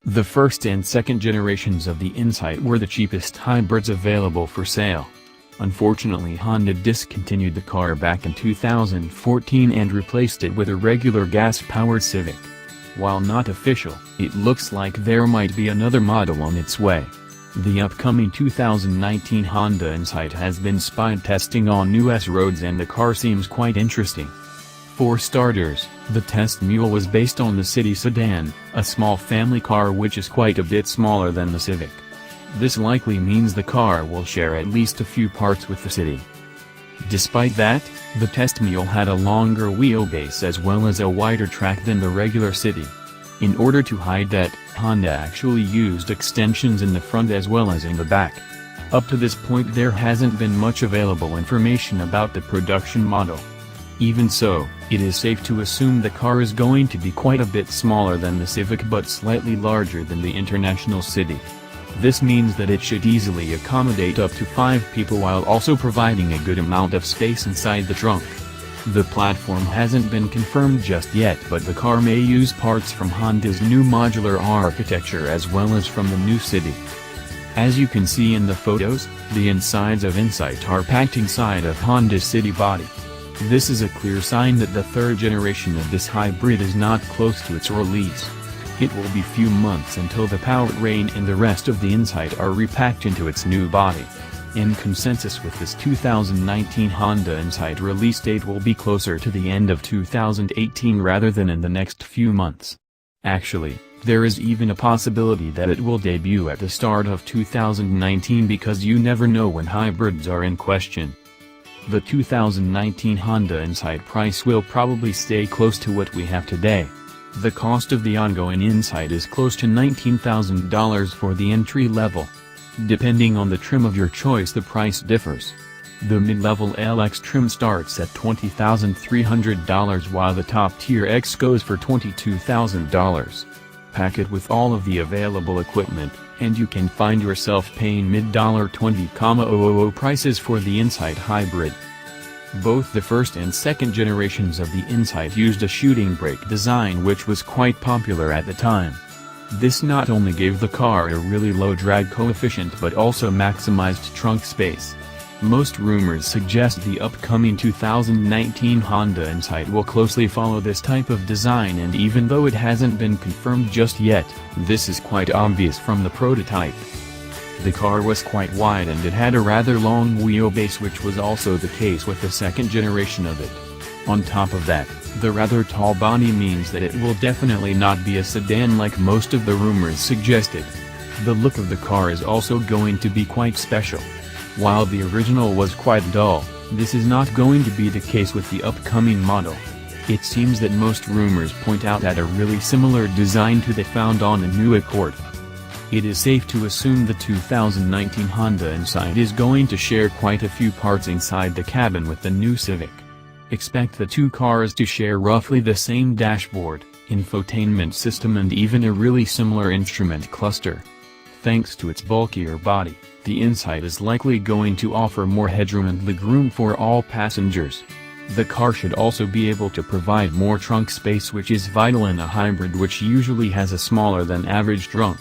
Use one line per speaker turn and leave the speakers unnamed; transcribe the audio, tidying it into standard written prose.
The first and second generations of the Insight were the cheapest hybrids available for sale. Unfortunately, Honda discontinued the car back in 2014 and replaced it with a regular gas-powered Civic. While not official, it looks like there might be another model on its way. The upcoming 2019 Honda Insight has been speed testing on US roads and the car seems quite interesting. For starters, the test mule was based on the City Sedan, a small family car which is quite a bit smaller than the Civic. This likely means the car will share at least a few parts with the City. Despite that, the test mule had a longer wheelbase as well as a wider track than the regular City. In order to hide that, Honda actually used extensions in the front as well as in the back. Up to this point there hasn't been much available information about the production model. Even so, it is safe to assume the car is going to be quite a bit smaller than the Civic but slightly larger than the International City. This means that it should easily accommodate up to 5 people while also providing a good amount of space inside the trunk. The platform hasn't been confirmed just yet, but the car may use parts from Honda's new modular architecture as well as from the new City. As you can see in the photos, the insides of Insight are packed inside of Honda's City body. This is a clear sign that the third generation of this hybrid is not close to its release. It will be few months until the powertrain and the rest of the Insight are repacked into its new body. In consensus with this 2019 Honda Insight release date will be closer to the end of 2018 rather than in the next few months. Actually, there is even a possibility that it will debut at the start of 2019 because you never know when hybrids are in question. The 2019 Honda Insight price will probably stay close to what we have today. The cost of the ongoing Insight is close to $19,000 for the entry level. Depending on the trim of your choice the price differs. The mid-level LX trim starts at $20,300 while the top-tier X goes for $22,000. Pack it with all of the available equipment, and you can find yourself paying mid-$20,000 prices for the Insight Hybrid. Both the first and second generations of the Insight used a shooting brake design which was quite popular at the time. This not only gave the car a really low drag coefficient but also maximized trunk space. Most rumors suggest the upcoming 2019 Honda Insight will closely follow this type of design, and even though it hasn't been confirmed just yet, this is quite obvious from the prototype. The car was quite wide and it had a rather long wheelbase, which was also the case with the second generation of it. On top of that, the rather tall body means that it will definitely not be a sedan like most of the rumors suggested. The look of the car is also going to be quite special. While the original was quite dull, this is not going to be the case with the upcoming model. It seems that most rumors point out at a really similar design to that found on a new Accord. It is safe to assume the 2019 Honda Insight is going to share quite a few parts inside the cabin with the new Civic. Expect the two cars to share roughly the same dashboard, infotainment system and even a really similar instrument cluster. Thanks to its bulkier body, the Insight is likely going to offer more headroom and legroom for all passengers. The car should also be able to provide more trunk space, which is vital in a hybrid which usually has a smaller than average trunk.